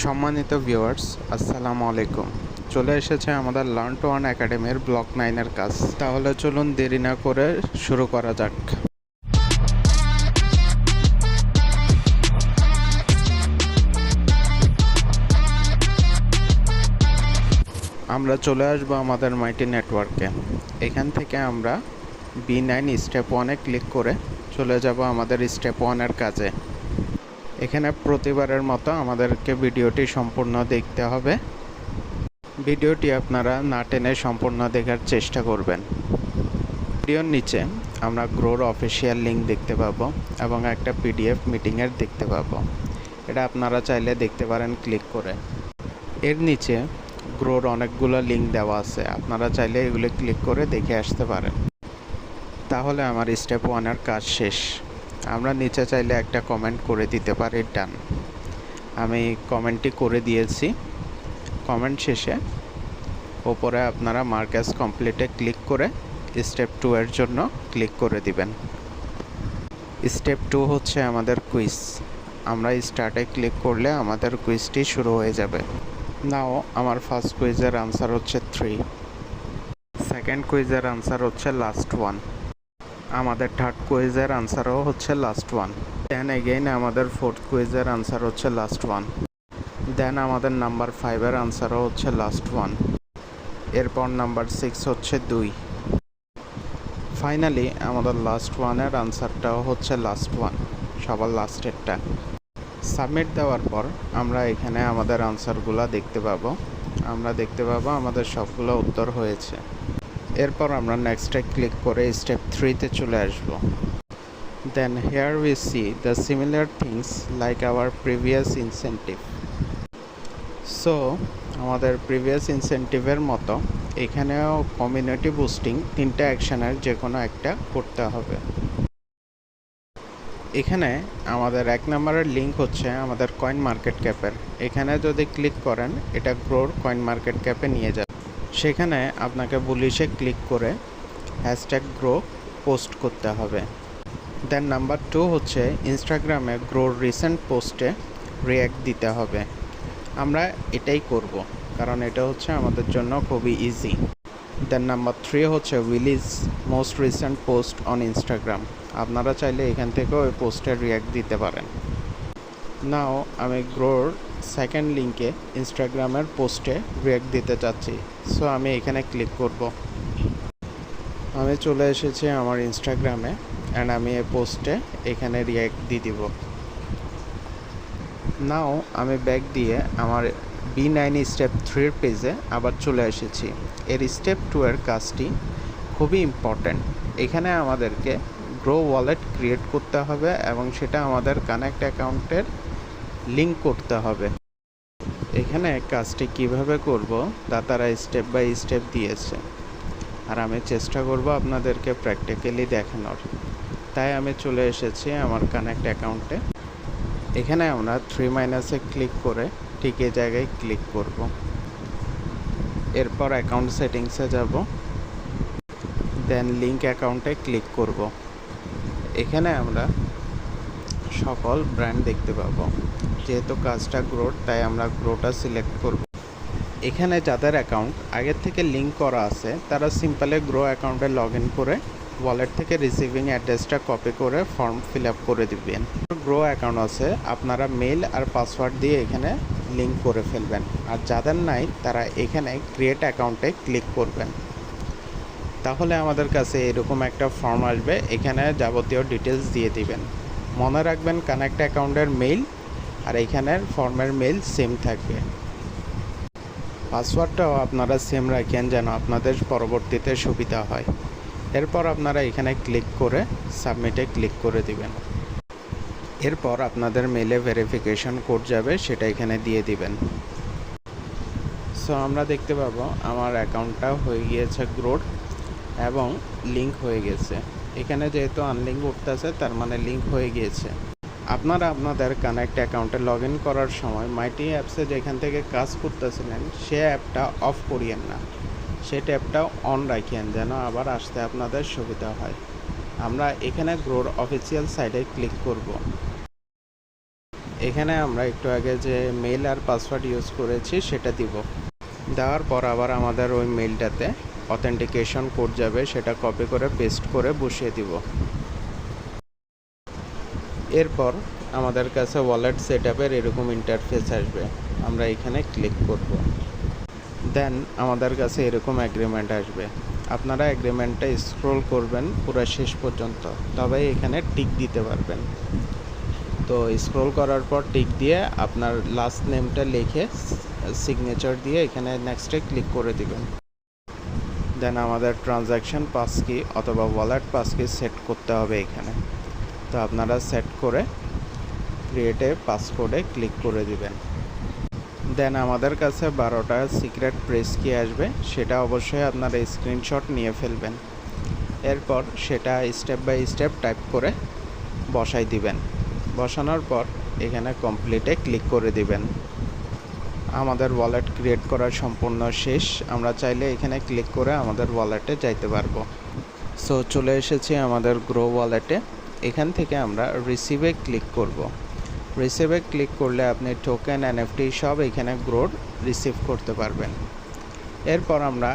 সম্মানিত ভিউয়ার্স, আসসালামু আলাইকুম। চলে এসেছে আমাদের লার্ন টু আর্ন একাডেমির ব্লক 9 এর কাজ। তাহলে চলুন দেরি না করে শুরু করা যাক। আমরা চলে আসবো আমাদের মাইটি নেটওয়ার্কে। এখান থেকে আমরা B9 স্টেপ 1-এ ক্লিক করে চলে যাব আমাদের স্টেপ 1-এর কাজে। এখানে প্রতিবারের মতো আমাদেরকে ভিডিওটি সম্পূর্ণ দেখতে হবে। ভিডিওটি আপনারা না টেনে সম্পূর্ণ দেখার চেষ্টা করবেন। ভিডিওর নিচে আমরা গ্রোর অফিসিয়াল লিঙ্ক দেখতে পাবো এবং একটা PDF মিটিংয়ের দেখতে পাবো। এটা আপনারা চাইলে দেখতে পারেন ক্লিক করে। এর নিচে গ্রোর অনেকগুলো লিঙ্ক দেওয়া আছে, আপনারা চাইলে এগুলো ক্লিক করে দেখে আসতে পারেন। তাহলে আমার স্টেপ 1-এর কাজ শেষ। আমরা নিচে চাইলে একটা কমেন্ট করে দিতে পারি ডান। আমি কমেন্টটি করে দিয়েছি। কমেন্ট শেষে ওপরে আপনারা মার্ক অ্যাজ কমপ্লিটে ক্লিক করে স্টেপ 2-এর জন্য ক্লিক করে দিবেন। স্টেপ 2 হচ্ছে আমাদের কুইজ। আমরা স্টার্টে ক্লিক করলে আমাদের কুইজটি শুরু হয়ে যাবে। নাও আমার ফার্স্ট কুইজের আনসার হচ্ছে 3, সেকেন্ড কুইজের আনসার হচ্ছে লাস্ট ওয়ান, আমাদের থার্ড কুইজের আনসারও হচ্ছে লাস্ট ওয়ান, দেন এগেইন আমাদের ফোর্থ কুইজের আনসার হচ্ছে লাস্ট ওয়ান, দেন আমাদের নাম্বার 5-এর আনসারও হচ্ছে লাস্ট ওয়ান, এরপর নাম্বার 6 হচ্ছে 2, ফাইনালি আমাদের লাস্ট ওয়ানের আনসারটাও হচ্ছে লাস্ট ওয়ান, সবার লাস্টেরটা। সাবমিট দেওয়ার পর আমরা এখানে আমাদের আনসারগুলো দেখতে পাবো। আমরা দেখতে পাবো আমাদের সবগুলো উত্তর হয়েছে। এরপর আমরা নেক্সটে ক্লিক করে স্টেপ 3-তে চলে আসব। Then here we see the similar things like our previous incentive. So আমাদের প্রিভিয়াস ইনসেন্টিভের মতো এখানেও কমিউনিটি বুস্টিং 3টা অ্যাকশনের যে কোনো একটা করতে হবে। এখানে আমাদের 1 নম্বরের লিঙ্ক হচ্ছে আমাদের কয়েন মার্কেট ক্যাপের। এখানে যদি ক্লিক করেন এটা গ্রোর কয়েন মার্কেট ক্যাপে নিয়ে যাবে। সেখানে আপনাকে বুলিশে ক্লিক করে #গ্রো পোস্ট করতে হবে। দেন নাম্বার 2 হচ্ছে ইনস্টাগ্রামে গ্রোর রিসেন্ট পোস্টে রিঅ্যাক্ট দিতে হবে। আমরা এটাই করব, কারণ এটা হচ্ছে আমাদের জন্য খুবই ইজি। দেন নাম্বার 3 হচ্ছে Willie's most recent post on Instagram. আপনারা চাইলে এখান থেকেও ওই পোস্টে রিঅ্যাক্ট দিতে পারেন। নাও আমি গ্রোর সেকেন্ড লিঙ্কে ইনস্টাগ্রামের পোস্টে রিঅ্যাক্ট দিতে চাচ্ছি, সো আমি এখানে ক্লিক করব। আমি চলে এসেছি আমার ইনস্টাগ্রামে অ্যান্ড আমি এই পোস্টে এখানে রিঅ্যাক্ট দিয়ে দিব। নাও আমি ব্যাক দিয়ে আমার B9 স্টেপ 3-এর পেজে আবার চলে এসেছি। এর স্টেপ 2-এর কাজটি খুবই ইম্পর্ট্যান্ট। এখানে আমাদেরকে গ্রো ওয়ালেট ক্রিয়েট করতে হবে এবং সেটা আমাদের কানেক্ট অ্যাকাউন্টের লিঙ্ক করতে হবে। এখানে কাজটি কিভাবে করব তা তারা স্টেপ বাই স্টেপ দিয়েছে, আর আমি চেষ্টা করব আপনাদেরকে প্র্যাকটিক্যালি দেখানোর। তাই আমি চলে এসেছি আমার কানেক্ট অ্যাকাউন্টে। এখানে আমরা 3- ক্লিক করে ঠিক এই জায়গায় ক্লিক করব। এরপর অ্যাকাউন্ট সেটিংসে যাব, দেন লিঙ্ক অ্যাকাউন্টে ক্লিক করব। এখানে আমরা সকল ব্র্যান্ড দেখতে পাবো। যেহেতু কাজটা গ্রোর, তাই আমরা গ্রোটা সিলেক্ট করব। এখানে যাদের অ্যাকাউন্ট আগের থেকে লিঙ্ক করা আছে তারা সিম্পলে গ্রো অ্যাকাউন্টে লগ ইন করে ওয়ালেট থেকে রিসিভিং অ্যাড্রেসটা কপি করে ফর্ম ফিল আপ করে দিবেন। গ্রো অ্যাকাউন্ট আছে আপনারা মেল আর পাসওয়ার্ড দিয়ে এখানে লিঙ্ক করে ফেলবেন, আর যাদের নাই তারা এখানে ক্রিয়েট অ্যাকাউন্টে ক্লিক করবেন। তাহলে আমাদের কাছে এরকম একটা ফর্ম আসবে, এখানে যাবতীয় ডিটেলস দিয়ে দিবেন। মনে রাখবেন কানেক্ট অ্যাকাউন্টের মেইল আর এখানের ফর্মের মেইল সেম থাকবে। পাসওয়ার্ডটাও আপনারা সেম রাখেন যেন আপনাদের পরবর্তীতে সুবিধা হয়। এরপর আপনারা এখানে ক্লিক করে সাবমিটে ক্লিক করে দিবেন। এরপর আপনাদের মেলে ভেরিফিকেশন কোড যাবে, সেটা এখানে দিয়ে দিবেন। সো আমরা দেখতে পাবো আমার অ্যাকাউন্টটা হয়ে গিয়েছে গ্রোড এবং লিঙ্ক হয়ে গেছে। এখানে যেহেতু আনলিঙ্ক উঠতেছে তার মানে লিঙ্ক হয়ে গিয়েছে। আপনারা আপনাদের কানেক্ট অ্যাকাউন্টে লগ ইন করার সময় মাইটি অ্যাপসে যেখান থেকে কাজ করতেছিলেন সে অ্যাপটা অফ করিয়েন না, সে ট্যাবটা অন রাখিয়েন যেন আবার আসতে আপনাদের সুবিধা হয়। আমরা এখানে গ্রোর অফিসিয়াল সাইটে ক্লিক করব। এখানে আমরা একটু আগে যে মেল আর পাসওয়ার্ড ইউজ করেছি সেটা দিব। দেওয়ার পর আবার আমাদের ওই মেলটাতে অথেন্টিকেশন কোড যাবে, সেটা কপি করে পেস্ট করে বসিয়ে দিব। এরপর আমাদের কাছে ওয়ালেট সেটআপের এরকম ইন্টারফেস আসবে, আমরা এখানে ক্লিক করব। দেন আমাদের কাছে এরকম এগ্রিমেন্ট আসবে। আপনারা এগ্রিমেন্টটা স্ক্রল করবেন পুরো শেষ পর্যন্ত, তবে এখানে টিক দিতে পারবেন। তো স্ক্রল করার পর টিক দিয়ে আপনার লাস্ট নেমটা লিখে সিগনেচার দিয়ে এখানে নেক্সটে ক্লিক করে দিবেন। দেন আমাদের ট্রানজ্যাকশন পাস কি অথবা ওয়ালেট পাস কি সেট করতে হবে এখানে। তো আপনারা সেট করে ক্রিয়েটে পাসকোডে ক্লিক করে দিবেন। দেন আমাদের কাছে 12টা সিক্রেট প্রেস কি আসবে, সেটা অবশ্যই আপনারা স্ক্রিনশট নিয়ে ফেলবেন। এরপর সেটা স্টেপ বাই স্টেপ টাইপ করে বসাই দিবেন। বসানোর পর এখানে কমপ্লিটে ক্লিক করে দিবেন। আমাদের ওয়ালেট ক্রিয়েট করা সম্পূর্ণ শেষ। আমরা চাইলে এখানে ক্লিক করে আমাদের ওয়ালেটে যাইতে পারবো। সো চলে এসেছি আমাদের গ্রো ওয়ালেটে। এখান থেকে আমরা রিসিভে ক্লিক করব। রিসিভে ক্লিক করলে আপনি টোকেন এনএফটি সব এখানে গ্রোর রিসিভ করতে পারবেন। এরপর আমরা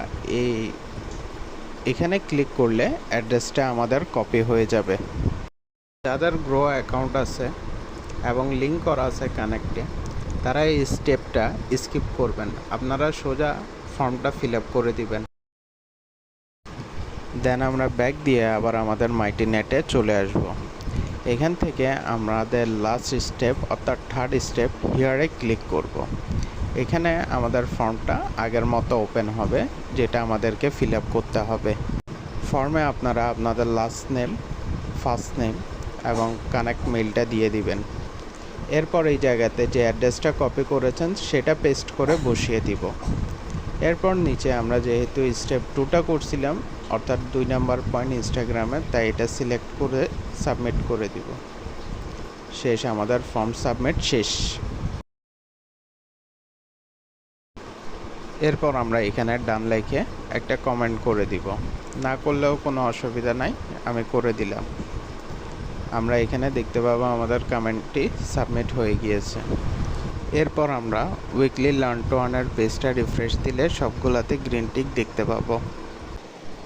এখানে ক্লিক করলে অ্যাড্রেসটা আমাদের কপি হয়ে যাবে। যাদের গ্রো অ্যাকাউন্ট আছে এবং লিঙ্ক করা আছে কানেক্টে, তারা এই স্টেপটা স্কিপ করবেন। আপনারা সোজা ফর্মটা ফিল আপ করে দিবেন। দেন আমরা ব্যাক দিয়ে আবার আমাদের মাইটি নেটে চলে আসব। এখান থেকে আমাদের লাস্ট স্টেপ অর্থাৎ থার্ড স্টেপ হিয়ারে ক্লিক করব। এখানে আমাদের ফর্মটা আগের মতো ওপেন হবে, যেটা আমাদেরকে ফিল আপ করতে হবে। ফর্মে আপনারা আপনাদের লাস্ট নেম, ফার্স্ট নেম এবং কানেক্ট মেইলটা দিয়ে দিবেন। এরপর এই জায়গাতে যে অ্যাড্রেসটা কপি করেছেন সেটা পেস্ট করে বসিয়ে দিব। এরপর নিচে আমরা যেহেতু স্টেপ 2টা করছিলাম অর্থাৎ 2 নাম্বার পয়েন্ট ইনস্টাগ্রামে, তাই এটা সিলেক্ট করে সাবমিট করে দিব। শেষ, আমাদের ফর্ম সাবমিট শেষ। এরপর আমরা এখানে ডান লিখে একটা কমেন্ট করে দিব। না করলেও কোনো অসুবিধা নাই, আমি করে দিলাম। আমরা এখানে দেখতে পাবো আমাদের কমেন্টটি সাবমিট হয়ে গিয়েছে। এরপর আমরা উইকলি লার্ন টু আর্নের পেজটা রিফ্রেশ দিলে সবগুলাতে গ্রিন টিক দেখতে পাবো।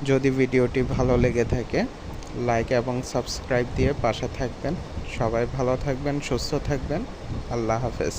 যদি ভিডিওটি ভালো লেগে থাকে লাইক এবং সাবস্ক্রাইব দিয়ে পাশে থাকবেন। সবাই ভালো থাকবেন, সুস্থ থাকবেন। আল্লাহ হাফেজ।